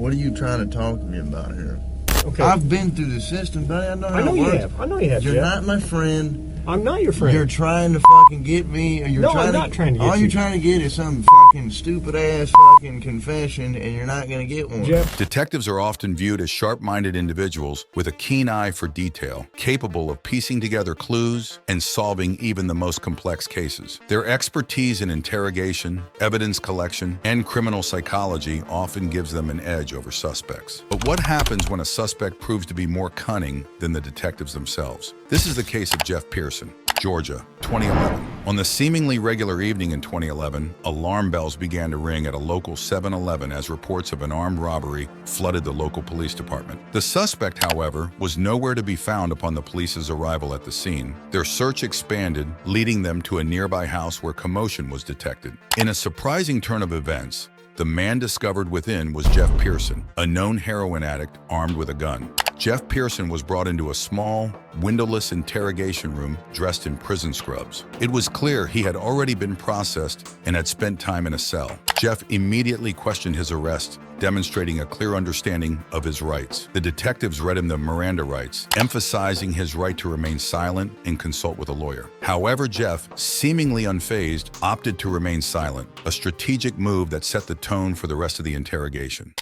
What are you trying to talk to me about here? Okay. I've been through the system, buddy. I know how I know it you works. have. I know you have. You're Jeff. not my friend. I'm not your friend. You're trying to fucking get me. Or you're No, trying I'm not trying to get all you. you're trying to get is some fucking stupid ass fucking confession, and you're not gonna get one. Jeff. Detectives are often viewed as sharp-minded individuals with a keen eye for detail, capable of piecing together clues and solving even the most complex cases. Their expertise in interrogation, evidence collection, and criminal psychology often gives them an edge over suspects. But what happens when a suspect proves to be more cunning than the detectives themselves? This is the case of Jeff Pearson, Georgia, 2011. On the seemingly regular evening in 2011, alarm bells began to ring at a local 7-Eleven as reports of an armed robbery flooded the local police department. The suspect, however, was nowhere to be found upon the police's arrival at the scene. Their search expanded, leading them to a nearby house where commotion was detected. In a surprising turn of events, the man discovered within was Jeff Pearson, a known heroin addict armed with a gun. Jeff Pearson was brought into a small, windowless interrogation room dressed in prison scrubs. It was clear he had already been processed and had spent time in a cell. Jeff immediately questioned his arrest, demonstrating a clear understanding of his rights. The detectives read him the Miranda rights, emphasizing his right to remain silent and consult with a lawyer. However, Jeff, seemingly unfazed, opted to remain silent, a strategic move that set the tone for the rest of the interrogation.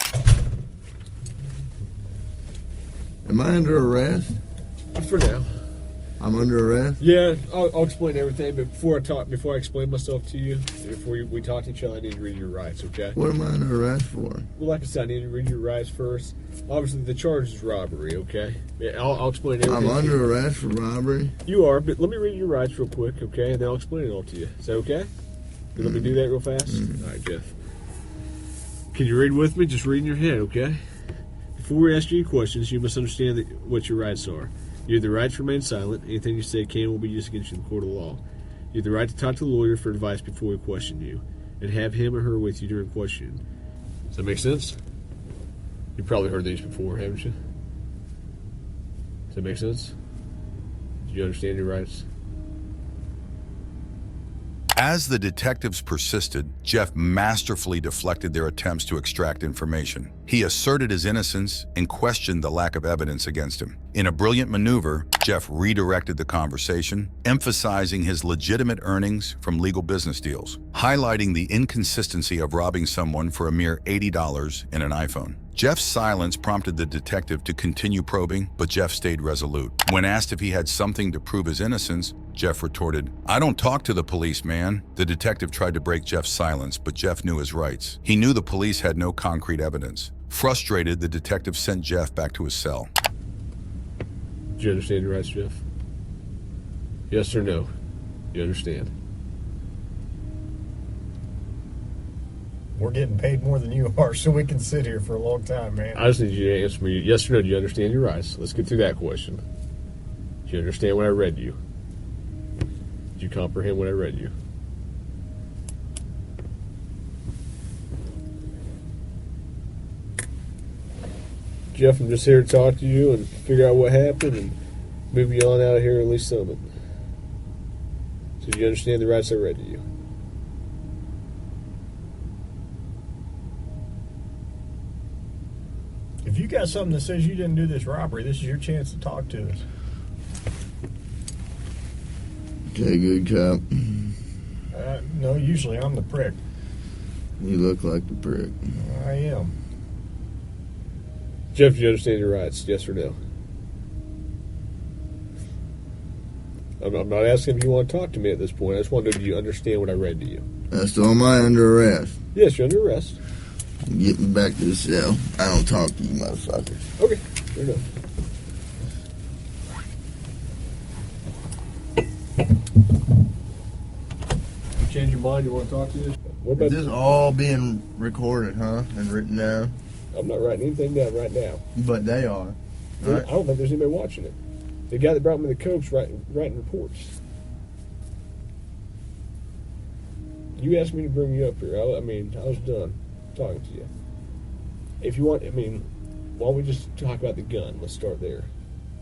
Am I under arrest? For now. I'm under arrest? Yeah, I'll explain everything, but before I explain myself to you, before we talk to each other, I need to read your rights, okay? What am I under arrest for? Well, like I said, I need to read your rights first. Obviously, the charge is robbery, okay? Yeah, I'll explain everything. I'm under arrest for robbery? You are, but let me read your rights real quick, okay? And then I'll explain it all to you. Is that okay? You let me do that real fast? All right, Jeff. Can you read with me? Just read in your head, okay? Before we ask you any questions, you must understand what your rights are. You have the right to remain silent. Anything you say can will be used against you in the court of law. You have the right to talk to the lawyer for advice before we question you, and have him or her with you during questioning. Does that make sense? You've probably heard these before, haven't you? Does that make sense? Do you understand your rights? As the detectives persisted, Jeff masterfully deflected their attempts to extract information. He asserted his innocence and questioned the lack of evidence against him. In a brilliant maneuver, Jeff redirected the conversation, emphasizing his legitimate earnings from legal business deals, highlighting the inconsistency of robbing someone for a mere $80 and an iPhone. Jeff's silence prompted the detective to continue probing, but Jeff stayed resolute. When asked if he had something to prove his innocence, Jeff retorted, "I don't talk to the police, man." The detective tried to break Jeff's silence, but Jeff knew his rights. He knew the police had no concrete evidence. Frustrated, the detective sent Jeff back to his cell. Do you understand your rights, Jeff? Yes or no? You understand? We're getting paid more than you are, so we can sit here for a long time, man. I just need you to answer me yes or no. Do you understand your rights? Let's get through that question. Do you understand what I read you? Did you comprehend what I read you? Jeff, I'm just here to talk to you and figure out what happened and move you on out of here, at least some of it. So do you understand the rights I read to you? If you got something that says you didn't do this robbery, this is your chance to talk to us. Okay, good cop. No, usually I'm the prick. You look like the prick. I am. Jeff, do you understand your rights? Yes or no? I'm not asking if you want to talk to me at this point. I just want to know, do you understand what I read to you? So am I under arrest? Yes, you're under arrest. Get me back to the cell. I don't talk to you motherfuckers. Okay, fair enough. You change your mind? You want to talk to us? What about Is this all being recorded, huh? And written down? I'm not writing anything down right now. But they are. Right? I don't think there's anybody watching it. The guy that brought me the coke's writing reports. You asked me to bring you up here. I was done talking to you. If you want, why don't we just talk about the gun? Let's start there.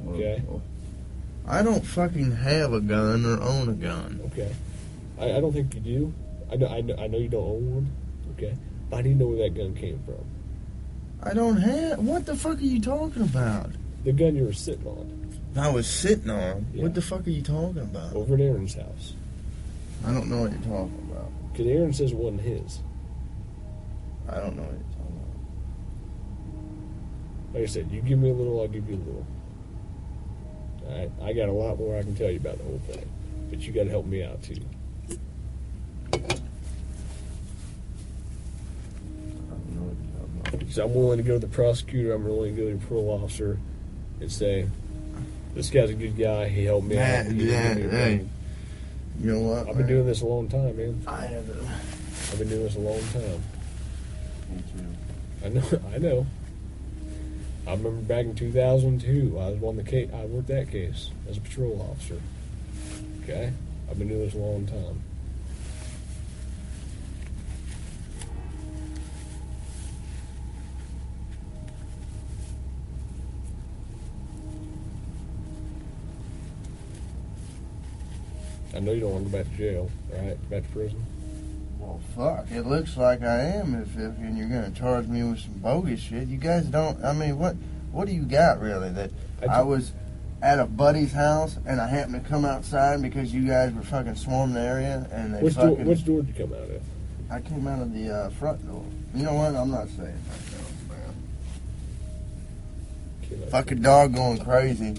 Okay? I don't fucking have a gun or own a gun. Okay. I don't think you do. I know you don't own one. Okay. But I need to know where that gun came from. I don't have. What the fuck are you talking about? The gun you were sitting on. I was sitting on. Yeah. What the fuck are you talking about? Over at Aaron's house. I don't know what you're talking about. Because Aaron says it wasn't his. I don't know what you're talking about. Like I said, you give me a little, I'll give you a little. Alright? I got a lot more I can tell you about the whole thing. But you got to help me out, too. I don't know what you're talking about. Because I'm willing to go to the prosecutor, I'm willing to go to the parole officer and say, this guy's a good guy, he helped me out. Hey, you know what? I've been doing this a long time, man. I have a... I've been doing this a long time. Me too. I know. I remember back in 2002, I was on the case. I worked that case as a patrol officer. Okay, I've been doing this a long time. I know you don't want to go back to jail, right? Back to prison. Well, fuck. It looks like I am if and you're going to charge me with some bogus shit. You guys don't... I mean, what do you got, really? That I was at a buddy's house and I happened to come outside because you guys were fucking swarming the area and they Which fucking... Which door did you come out of? I came out of the front door. You know what? I'm not saying that, man. Fucking dog going crazy.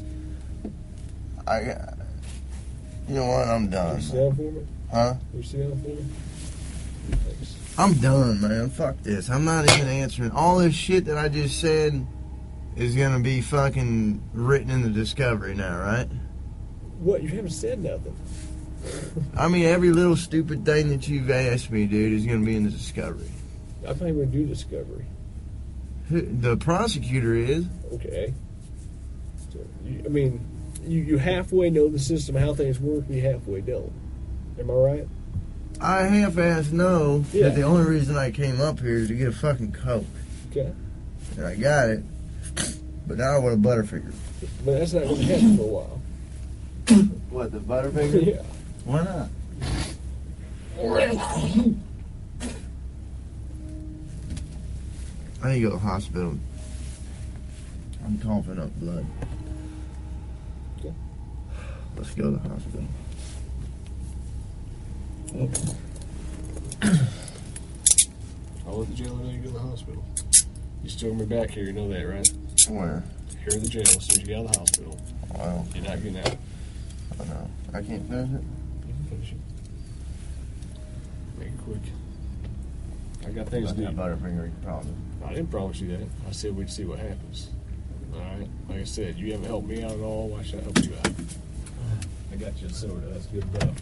You know what? I'm done. You sit down for me? Huh? You sit down for me? Thanks. I'm done, man. Fuck this. I'm not even answering. All this shit that I just said is going to be fucking written in the discovery now, right? What? You haven't said nothing. I mean, every little stupid thing that you've asked me, dude, is going to be in the discovery. I'm not even going to do discovery. The prosecutor is. Okay. So, you halfway know the system, how things work, you halfway don't. Am I right? I half-ass know Yeah. that the only reason I came up here is to get a fucking Coke. Okay. And I got it. But now I want a Butterfinger. But that's not going to happen for a while. What, the Butterfinger? Yeah. Why not? I need to go to the hospital. I'm coughing up blood. Okay. Let's go to the hospital. I'll let the jailer know you go to the hospital. You still me back here, you know that, right? Where? Here in the jail, as soon as you get out of the hospital. Well, You're not getting out. I know. I can't finish it. You can finish it. Make it quick. I got things to do. That Butterfinger, you promise. I didn't promise you that. I said we'd see what happens. Alright? Like I said, you haven't helped me out at all. Why should I help you out? I got you a soda. That's good enough.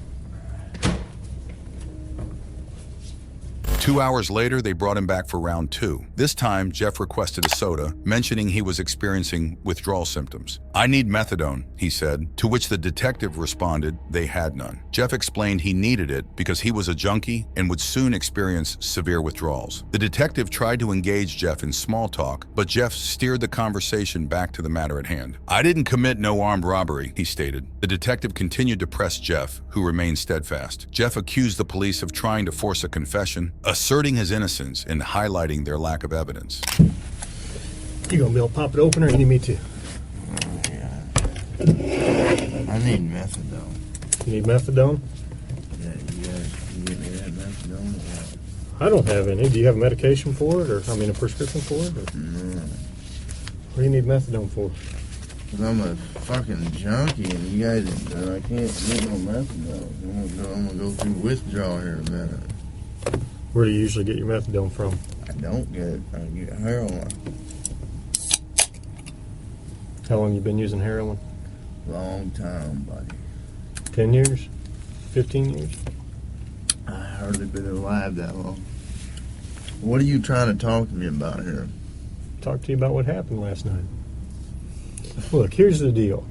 2 hours later, they brought him back for round 2. This time, Jeff requested a soda, mentioning he was experiencing withdrawal symptoms. "I need methadone," he said, to which the detective responded they had none. Jeff explained he needed it because he was a junkie and would soon experience severe withdrawals. The detective tried to engage Jeff in small talk, but Jeff steered the conversation back to the matter at hand. "I didn't commit no armed robbery," he stated. The detective continued to press Jeff, who remained steadfast. Jeff accused the police of trying to force a confession, asserting his innocence and highlighting their lack of evidence. You gonna be able to pop it open, or you need me to? Oh, yeah. I need methadone. You need methadone? Yeah, you guys can get me that methadone or what? I don't have any. Do you have a medication for it, or a prescription for it? Or? No. What do you need methadone for? Because I'm a fucking junkie and you guys, I can't get no methadone. I'm gonna go through withdrawal here in a minute. Where do you usually get your methadone from? I don't get it. I get heroin. How long you been using heroin? Long time, buddy. 10 years? 15 years? I hardly been alive that long. What are you trying to talk to me about here? Talk to you about what happened last night. Look, here's the deal.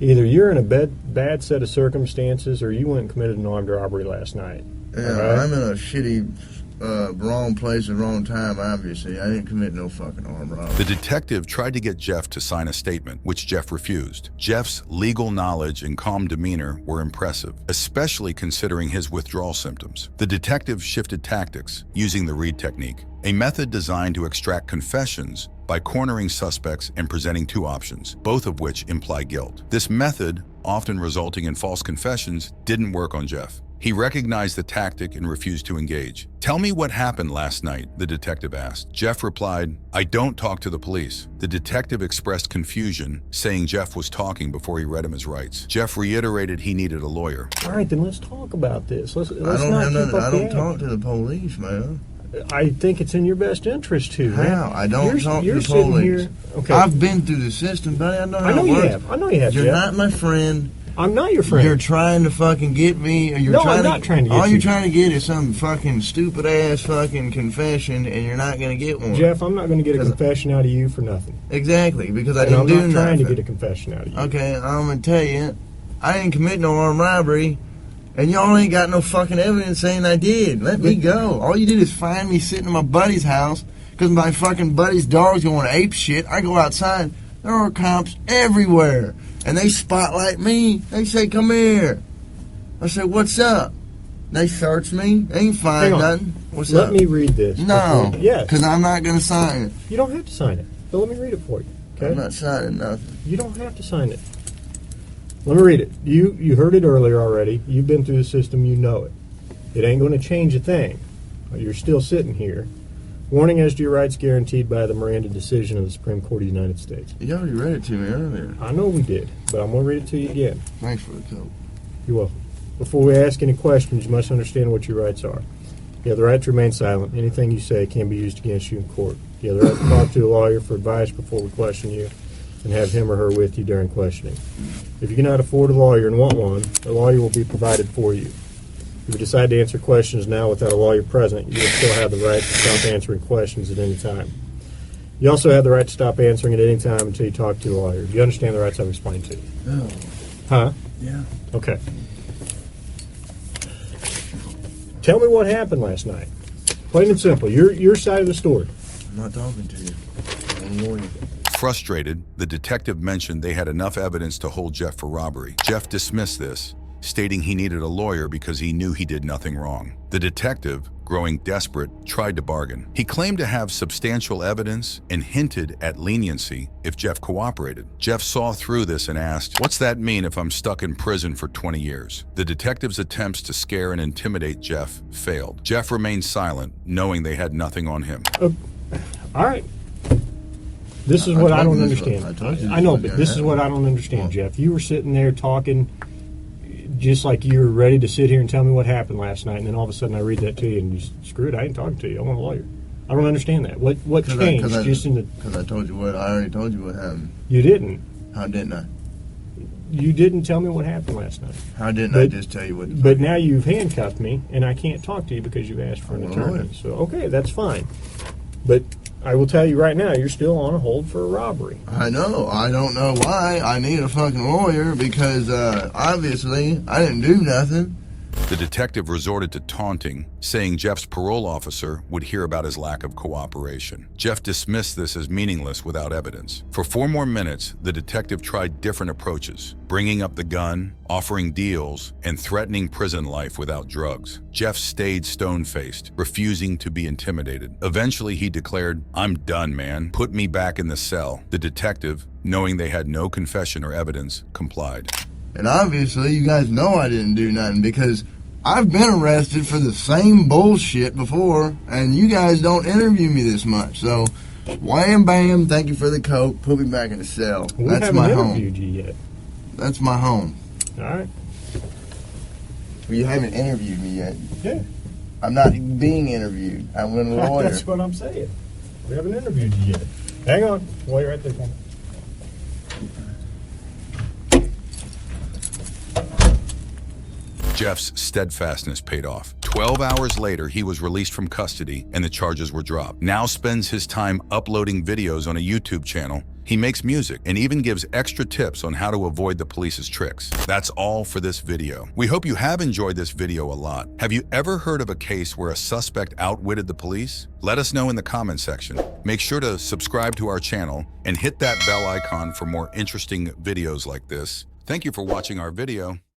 Either you're in a bad set of circumstances or you went and committed an armed robbery last night. Yeah, right? I'm in a shitty wrong place at wrong time, obviously. I didn't commit no fucking armed robbery. The detective tried to get Jeff to sign a statement, which Jeff refused. Jeff's legal knowledge and calm demeanor were impressive, especially considering his withdrawal symptoms. The detective shifted tactics, using the Reed technique, a method designed to extract confessions by cornering suspects and presenting two options, both of which imply guilt. This method, often resulting in false confessions, didn't work on Jeff. He recognized the tactic and refused to engage. "Tell me what happened last night," the detective asked. Jeff replied, "I don't talk to the police." The detective expressed confusion, saying Jeff was talking before he read him his rights. Jeff reiterated he needed a lawyer. All right, then let's talk about this. Let's I not keep up I the don't talk act. to the police, man. I think it's in your best interest to. How? Man. I don't talk to you're the sitting police. here. Okay. I've been through the system, buddy. I know how I know it you works. have. I know you have. You're Jeff. not my friend. I'm not your friend. You're trying to fucking get me. Or you're No, trying I'm not trying to get all you. you're trying to get is some fucking stupid ass fucking confession, and you're not going to get one. Jeff, I'm not going to get a confession out of you for nothing. Exactly, because I And didn't I'm do not nothing. trying to get a confession out of you. Okay, I'm going to tell you, I didn't commit no armed robbery, and y'all ain't got no fucking evidence saying I did. Let me go. All you did is find me sitting in my buddy's house because my fucking buddy's dog's going ape shit. I go outside, there are cops everywhere, and they spotlight me. They say, "Come here." I say, "What's up?" They search me. They ain't find Hang on. nothing. What's Let up? me read this. No. Yes. Because I'm not going to sign it. You don't have to sign it. But let me read it for you. Okay? I'm not signing nothing. You don't have to sign it. Let me read it. You heard it earlier already. You've been through the system. You know it. It ain't going to change a thing. You're still sitting here. Warning as to your rights guaranteed by the Miranda decision of the Supreme Court of the United States. You already read it to me earlier. I know we did, but I'm going to read it to you again. Thanks for the coat. You're welcome. Before we ask any questions, you must understand what your rights are. You have the right to remain silent. Anything you say can be used against you in court. You have the right to talk to a lawyer for advice before we question you and have him or her with you during questioning. If you cannot afford a lawyer and want one, a lawyer will be provided for you. If you decide to answer questions now without a lawyer present, you will still have the right to stop answering questions at any time. You also have the right to stop answering at any time until you talk to a lawyer. Do you understand the rights I've explained to you? Oh, Huh? yeah. Okay. Tell me what happened last night. Plain and simple. Your side of the story. I'm not talking to you. I'm a lawyer. Frustrated, the detective mentioned they had enough evidence to hold Jeff for robbery. Jeff dismissed this, stating he needed a lawyer because he knew he did nothing wrong. The detective, growing desperate, tried to bargain. He claimed to have substantial evidence and hinted at leniency if Jeff cooperated. Jeff saw through this and asked, "What's that mean if I'm stuck in prison for 20 years? The detective's attempts to scare and intimidate Jeff failed. Jeff remained silent, knowing they had nothing on him. All right. This is what I don't understand. I know, but this is what I don't understand, Jeff. You were sitting there talking just like you were ready to sit here and tell me what happened last night, and then all of a sudden I read that to you, and you screw it, I ain't talking to you. I want a lawyer. I don't understand that. What changed? Because I told you what. I already told you what happened. You didn't. How didn't I? You didn't tell me what happened last night. How didn't I just tell you what? But now you've handcuffed me, and I can't talk to you because you've asked for an I want a attorney. lawyer. So okay, that's fine. But I will tell you right now, you're still on a hold for a robbery. I know. I don't know why. I need a fucking lawyer because obviously I didn't do nothing. The detective resorted to taunting, saying Jeff's parole officer would hear about his lack of cooperation. Jeff dismissed this as meaningless without evidence. For 4 more minutes, the detective tried different approaches, bringing up the gun, offering deals, and threatening prison life without drugs. Jeff stayed stone-faced, refusing to be intimidated. Eventually, he declared, "I'm done, man. Put me back in the cell." The detective, knowing they had no confession or evidence, complied. And obviously, you guys know I didn't do nothing because I've been arrested for the same bullshit before, and you guys don't interview me this much. So, wham bam, thank you for the coke. Put me back in the cell. We That's haven't my interviewed home. you yet. That's my home. All right. Well, you haven't interviewed me yet. Yeah. I'm not being interviewed. I'm a lawyer. That's what I'm saying. We haven't interviewed you yet. Hang on. Wait right there. Jeff's steadfastness paid off. 12 hours later, he was released from custody and the charges were dropped. Now spends his time uploading videos on a YouTube channel He makes music and even gives extra tips on how to avoid the police's tricks. That's all for this video. We hope you have enjoyed this video a lot. Have you ever heard of a case where a suspect outwitted the police? Let us know in the comment section. Make sure to subscribe to our channel and hit that bell icon for more interesting videos like this. Thank you for watching our video.